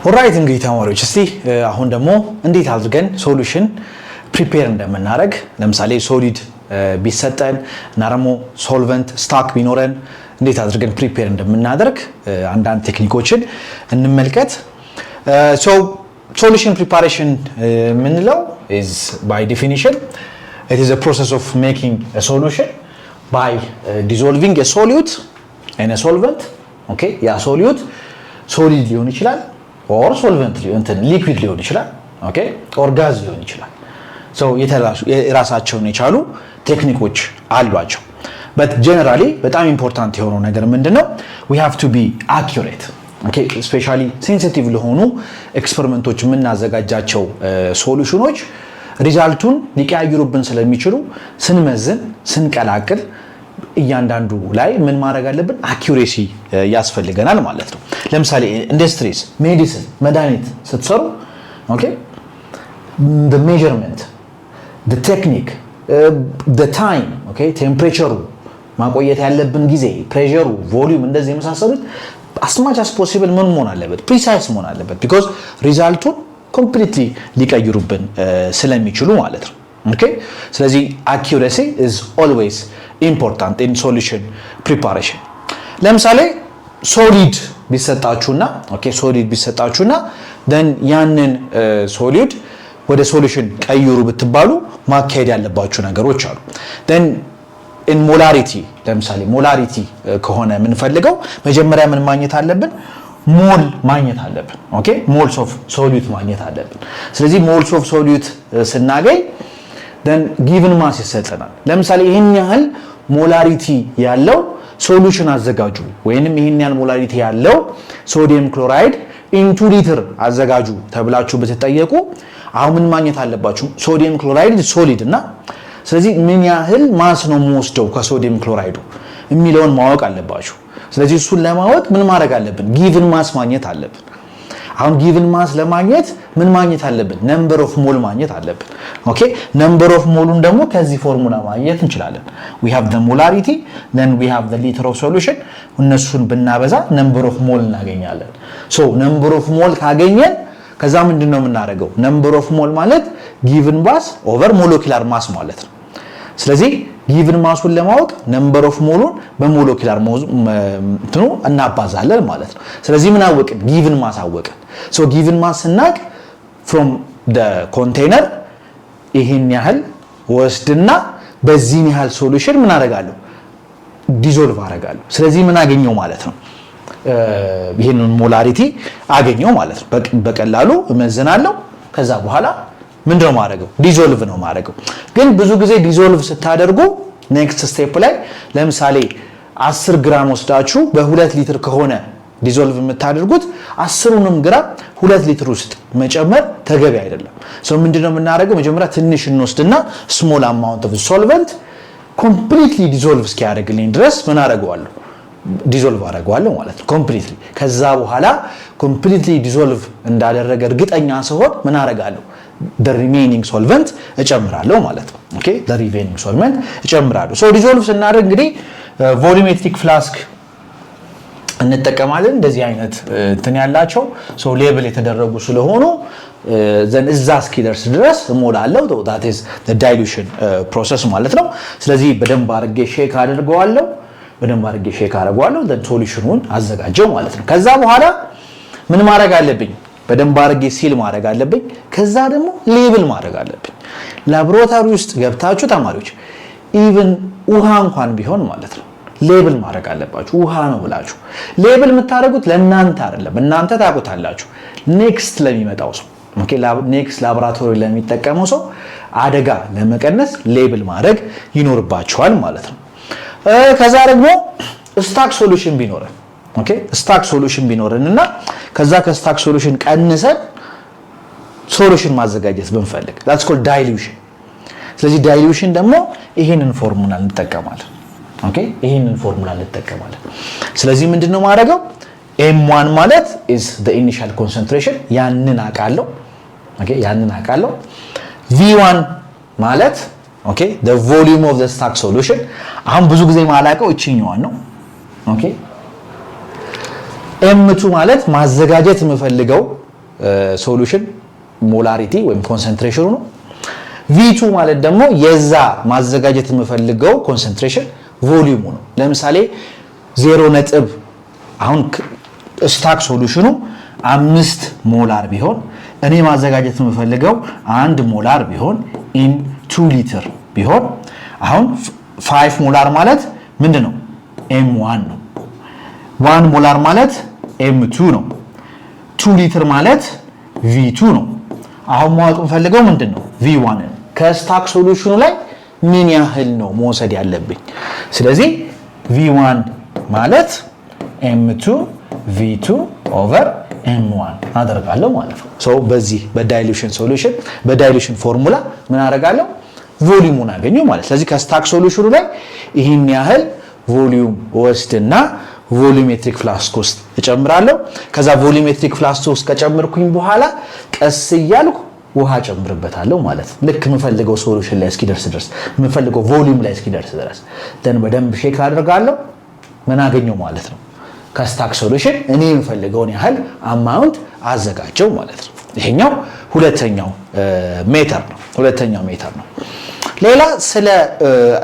ኦራይት እንግዲህ ተማሪዎች እስቲ አሁን ደግሞ እንዴት አድርገን ሶሉሽን ፕሪፔር እንደምናደርግ ለምሳሌ ሶሊድ ቢሰጠን እና ደግሞ ሶልቨንት ስታክ ቢኖረን እንዴት አድርገን ፕሪፔር እንደምናደርግ አንዳንድ ቴክኒኮችን እንመልከት። ሶ solution preparation ምንለው is by definition it is a process of making a solution by dissolving a solute in a solvent. okay ያ solute solid ሊሆን ይችላል or solvent liquid ሊሆን ይችላል okay or gas ሊሆን ይችላል። so የራሳቸውን የቻሉ ቴክኒኮች አሏቸው but generally በጣም ኢምፖርታንት የሆነው ነገር ምንድነው we have to be accurate. okay especially sensitive ለሆኑ ኤክስፐሪመንቶች የምናዘጋጃቸው ሶሉሽኖች ሪዛልቱን ሊቀያይሩብን ስለሚችሉ ስንመዝን ስንቀላቅል እያንዳንዱ ላይ ምን ማድረግ አለብን አኩሬሲ ያስፈልገናል ማለት ነው። ለምሳሌ ኢንዱስትሪስ ሜዲሲን መድኃኒት ስትሰሩ okay the measurement the technique the time okay temperature ማቆየት ያለብን ጊዜ ፕሬሸሩ ቮሊዩም እንደዚህ የመሳሰሉት as much as possible ምን መሆን አለበት precise መሆን አለበት because ሪዛልቱን completely ሊቀይሩብን ስለሚችሉ ማለት ነው። okay ስለዚህ accuracy is always important in solution preparation. ለምሳሌ solid ቢሰጣችሁና okay solid ቢሰጣችሁና then ያንን solid ወደ solution ቀይሩ ብትባሉ ማካሄድ ያለባችሁ ነገሮች አሉ። then in molarity ለምሳሌ molarity ከሆነ ምን ፈልገው መጀመሪያ ምን ማግኘት አለብን ሞል ማግኘት አለብን። okay moles of solute ማግኘት አለብን። ስለዚህ moles of solute ስናገኝ then given mass ይሰጠናል። ለምሳሌ ይሄን ያህል ሞላሪቲ ያለው ሶሉሽን አዘጋጁ ወይንም ይሄን ያህል ሞላሪቲ ያለው ሶዲየም ክሎራይድ ኢንቱ ሊትር አዘጋጁ ተብላችሁ ብትጠየቁ አሁን ምን ማግኘት አለባችሁ ሶዲየም ክሎራይድ ሶሊድ እና ስለዚህ ምን ያህል ማስ ነው የምወስደው ከሶዲየም ክሎራይዱ የሚለውን ማወቅ አለባችሁ። ስለዚህ እሱን ለማወቅ ምን ማድረግ አለብን ጊቭን ማስ ማግኘት አለብን። አሁን ጊቭን ማስ ለማግኘት ምን ማግኘት አለብን ነምበር ኦፍ ሞል ማግኘት አለብን። ኦኬ ነምበር ኦፍ ሞሉን ደግሞ ከዚህ ፎርሙላ ማግኘት እንችላለን። we have the molarity then we have the liter of solution እነሱን ብናበዛ ነምበር ኦፍ ሞል እናገኛለን። ሶ ነምበር ኦፍ ሞል ካገኘን ከዛ ምንድነው የምናደርገው ነምበር ኦፍ ሞል ማለት ጊቭን ማስ ኦቨር ሞለኪውላር ማስ ማለት ነው። ስለዚህ ጊቭን ማሱን ለማወቅ ነምበር ኦፍ ሞሉን በሞለኪውላር እንትኑ እናባዛለን ማለት ነው። ስለዚህ ምን አወቅን ጊቭን ማስ አወቅን። ሶ ጊቭን ማስ ስናቅ from the container ይሄን ያህል ወስድና በዚህ ያህል ሶሉሽን ምን አደርጋለሁ ዲዞልቭ አደርጋለሁ። ስለዚህ ምን አገኘው ማለት ነው ይሄንን ሞላሪቲ አገኘው ማለት ነው። በቀላሉ እመዝናለሁ ከዛ በኋላ ምንድነው ማድረገው ዲዞልቭ ነው ማድረገው። ግን ብዙ ጊዜ ዲዞልቭ ስታደርጉ ኔክስት ስቴፕ ላይ ለምሳሌ 10 ግራም ወስዳችሁ በ2 ሊትር ከሆነ ዲዞልቭ የምታደርጉት 10ንም ግራም 2 ሊትር ውስጥ መጨመር ተገቢ አይደለም። ሶ ምንድነው የምናደርገው መጀመሪያ ትንሽ እንወስድና ስሞል አማውንት ኦፍ ሶልቨንት ኮምፕሊትሊ ዲዞልቭ እስኪያደርግልኝ ድረስ ምን አደርገዋለሁ ዲዞልቭ አደርገዋለሁ ማለት ነው ኮምፕሊትሊ። ከዛ በኋላ ኮምፕሊትሊ ዲዞልቭ እንዳደረገ እርግጠኛ ስሆን ምን አደርጋለሁ the remaining solvent እጨምራለሁ ማለት ነው። ኦኬ the remaining solvent እጨምራለሁ። ሶ ዲዞልቭ ስናደርግ እንግዲህ ቮሉሜትሪክ ፍላስክ እንጠቀማለን እንደዚህ አይነት እንትን ያላቸው ሶ ሌብል የተደረጉ ስለሆኑ ዘን እዛ እስኪደርስ ድረስ እሞላለሁ that is the dilution process ማለት ነው። ስለዚህ በደንብ አድርጌ ሼክ አደርገዋለሁ then ሶሉሽኑን አዘጋጀው ማለት ነው። ከዛ በኋላ ምን ማድረግ አለብኝ በደንብ አድርጌ ሲል ማድረግ አለብኝ። ከዛ ደግሞ ሌብል ማድረግ አለብኝ። ላቦራቶሪ ውስጥ ገብታችሁ ተማሪዎች ኢቭን ውሃ እንኳን ቢሆን ማለት ነው ሌብል ማድረግ አለባችሁ። ውሃ ነው ብላችሁ ሌብል የምታደርጉት ለእናንተ አይደለም እናንተ ታውቁታላችሁ ኔክስት ለሚመጣው ሰው ኦኬ ኔክስት ላቦራቶሪ ለሚጠቀመው ሰው አደጋ ለመቀነስ ሌብል ማድረግ ይኖርባችኋል ማለት ነው። ከዛ ደግሞ ስታክ ሶሉሽን ቢኖረን ኦኬ ስታክ ሶሉሽን ቢኖርንና ከዛ ከስታክ ሶሉሽን ቀንሰን ሶሉሽን ማዘጋጀት ብንፈልግ that's called dilution። ስለዚህ dilution ደግሞ ይሄንን ፎርሙላ እንጠቀማለን። ኦኬ ይሄንን ፎርሙላ እንጠቀማለን። ስለዚህ ምንድነው ማድረገው m1 ማለት is the initial concentration ያንን አቃለው ኦኬ ያንን አቃለው v1 ማለት ኦኬ the volume of the stack solution አሁን ብዙ ጊዜ ማላቀው እቺኛዋን ነው ኦኬ m2 ማለት ማዘጋጀት የምፈልገው ሶሉሽን ሞላሪቲ ወይም ኮንሰንትሬሽኑ ነው። V2 ማለት ደግሞ የዛ ማዘጋጀት የምፈልገው ኮንሰንትሬሽን ቮሊዩሙ ነው። ለምሳሌ 0 አሁን ስታክ ሶሉሽኑ 5 ሞላር ቢሆን እኔ ማዘጋጀት የምፈልገው 1 ሞላር ቢሆን ኢን 2 ሊትር ቢሆን አሁን 5 ሞላር ማለት ምንድነው? M1 ነው። 1 ሞላር ማለት M2 ነው። 2 ሊትር ማለት V2 ነው። አሁን ማወቅ የምፈልገው ምንድነው? V1 ከስታክ ሶሉሽኑ ላይ ምን ያህል ነው መውሰድ ያለብኝ? ስለዚህ V1 ማለት M2 V2 ኦቨር M1 አደርጋለሁ ማለት ነው። ሶ በዚህ በዳይሉሽን ሶሉሽን በዳይሉሽን ፎርሙላ ምን አደርጋለሁ? ቮሊዩሙን አገኘው ማለት። ስለዚህ ከስታክ ሶሉሽኑ ላይ ይህን ያህል ቮሊዩም ወስድና ቮሊሜትሪክ ፍላስክ ውስጥ እጨምራለሁ። ከዛ ቮሊሜትሪክ ፍላስክ ውስጥ ከጨመርኩኝ በኋላ ቀስ እያልኩ ውሃ ጨምርበታለሁ ማለት ነው። ልክ የምፈልገው ሶሉሽን ላይ እስኪደርስ ድረስ የምፈልገው ቮሊዩም ላይ እስኪደርስ ድረስ ደን በደንብ ሼክ አደርጋለሁ። ምን አገኘው ማለት ነው? ከስታክ ሶሉሽን እኔ የምፈልገውን ያህል አማውንት አዘጋጀው ማለት ነው። ይሄኛው ሁለተኛው ሜተር ነው። ሌላ ስለ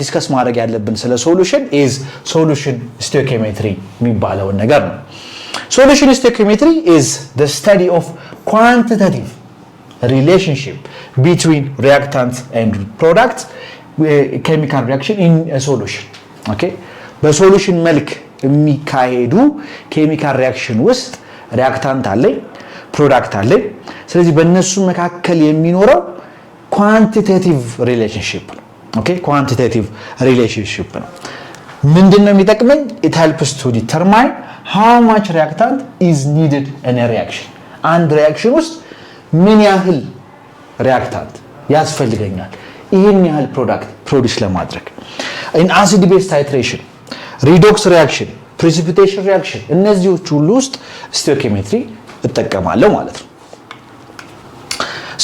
ዲስከስ ማድረግ ያለብን ስለ ሶሉሽን ሶሉሽን ስቶይኪዮሜትሪ የሚባለው ነገር ነው። ሶሉሽን ስቶይኪዮሜትሪ is the study of quantitative relationship between reactants and products chemical reaction in a solution. okay በሶሉሽን መልክ የሚካሄዱ ኬሚካል ሪአክሽን ውስጥ ሪአክታንት አለ፣ ፕሮዳክት አለ። ስለዚህ በእነሱ መካከል የሚኖረው ኳንቲቴቲቭ ሪሌሽንሺፕ ነው። ኦኬ ኳንቲቴቲቭ ሪሌሽንሺፕ ነው። ምንድነው የሚጠቅመኝ? it helps to determine how much reactant is needed in a reaction. አንድ ሪአክሽን ውስጥ ምን ያህል ሪአክታንት ያስፈልገኛል ይሄን ያህል ፕሮዳክት ፕሮዲዩስ ለማድረግ። in acid base titration, redox reaction, precipitation reaction እነዚህ ሁሉ ውስጥ ስቶይኪዮሜትሪ እጠቀማለሁ ማለት ነው።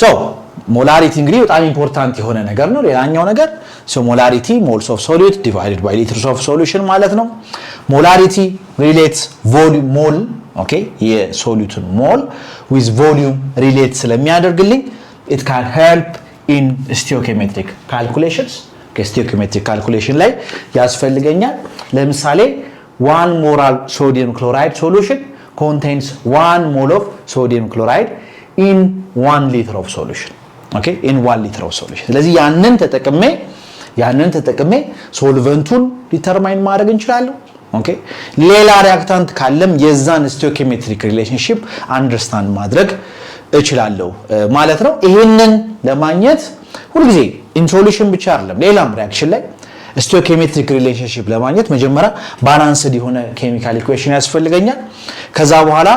ሶ ሞላሪቲ እንግዲህ በጣም ኢምፖርታንት የሆነ ነገር ነው። ሌላኛው ነገር ሞላሪቲ ሞልስ ኦፍ ሶሉት ዲቫይድድ ባይ ሊትርስ ኦፍ ሶሉሽን ማለት ነው። ሞላሪቲ ሪሌትስ ቮሊዩም ሞል ኦኬ የሶሉትን ሞል ዊዝ ቮሊዩም ሪሌት ስለሚያደርግልኝ it can help in stoichiometric calculations ከስቶይኪዮሜትሪክ ካልኩሌሽን ላይ ያስፈልገኛል። ለምሳሌ 1 ሞላር ሶዲየም ክሎራይድ ሶሉሽን contains 1 mole of sodium chloride in 1 liter of solution. okay in 1 liter of solution ስለዚህ ያንን ተጠቅሜ ሶልቨንቱን ዲተርማይን ማድረግ እንችላለን። ኦኬ ሌላ ሪአክታንት ካለም የዛን ስቶይኪዮሜትሪክ ሪሌሽንሺፕ አንደርስታንድ ማድረግ እችላለሁ ማለት ነው። ይሄንን ለማግኘት ሁልጊዜ ኢንሶሉሽን ብቻ አይደለም ሌላም ሪአክሽን ላይ ስቶይኪዮሜትሪክ ሪሌሽንሺፕ ለማግኘት መጀመሪያ ባላንስድ የሆነ ኬሚካል ኢኩዌሽን ያስፈልገኛል። ከዛ በኋላ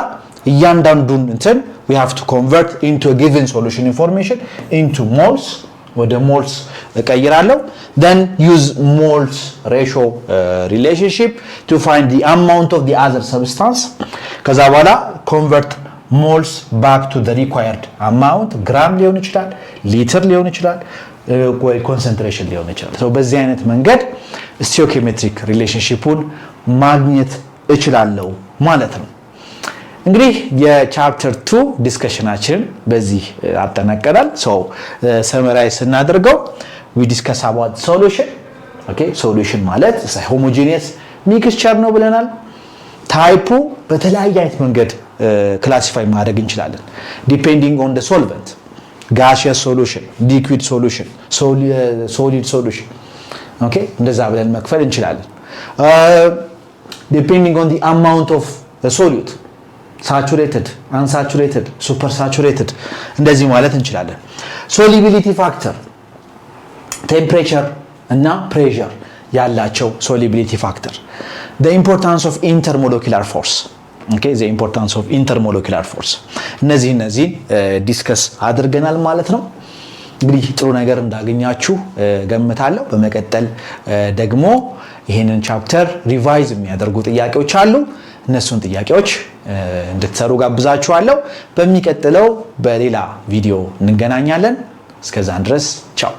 እያንዳንዱን እንትን we have to convert into a given solution information into moles ወደ moles እቀይራለሁ። then use moles ratio relationship to find the amount of the other substance ከዛ በኋላ convert moles back to the required amount ግራም ሊሆን ይችላል ሊትር ሊሆን ይችላል ወይ ኮንሰንትሬሽን ሊሆን ይችላል። so በዚህ አይነት መንገድ ስቶይኪዮሜትሪክ ሪሌሽንሺፑን ማግኘት እችላለሁ ማለት ነው። እንግዲህ የቻፕተር 2 ዲስከሽናችንን በዚህ አጠናቀናል። so ሰመራይዝ ስናደርገው we discuss about solution. okay solution ማለት homogeneous mixture ነው ብለናል። ታይፑ በተለያየ አይነት መንገድ ክላሲፋይ ማድረግ እንችላለን depending on the solvent, gaseous solution, liquid solution, solid solution. okay እንደዛ ብለን መክፈል እንችላለን depending on the amount of the solute, saturated, unsaturated, supersaturated እንደዚህ ማለት እንችላለን። solubility factor, temperature እና pressure ያላቸው solubility factor, the importance of intermolecular force. okay the importance of intermolecular force እነዚህ ዲስከስ አድርገናል ማለት ነው። እንግዲህ ጥሩ ነገር እንዳገኛችሁ ገምታለሁ። በመቀጠል ደግሞ ይሄንን ቻፕተር ሪቫይዝ የሚያደርጉ ጥያቄዎች አሉ። እነሱን ጥያቄዎች እንድትሰሩ ጋብዛችኋለሁ። በሚቀጥለው በሌላ ቪዲዮ እንገናኛለን። እስከዛን ድረስ ቻው።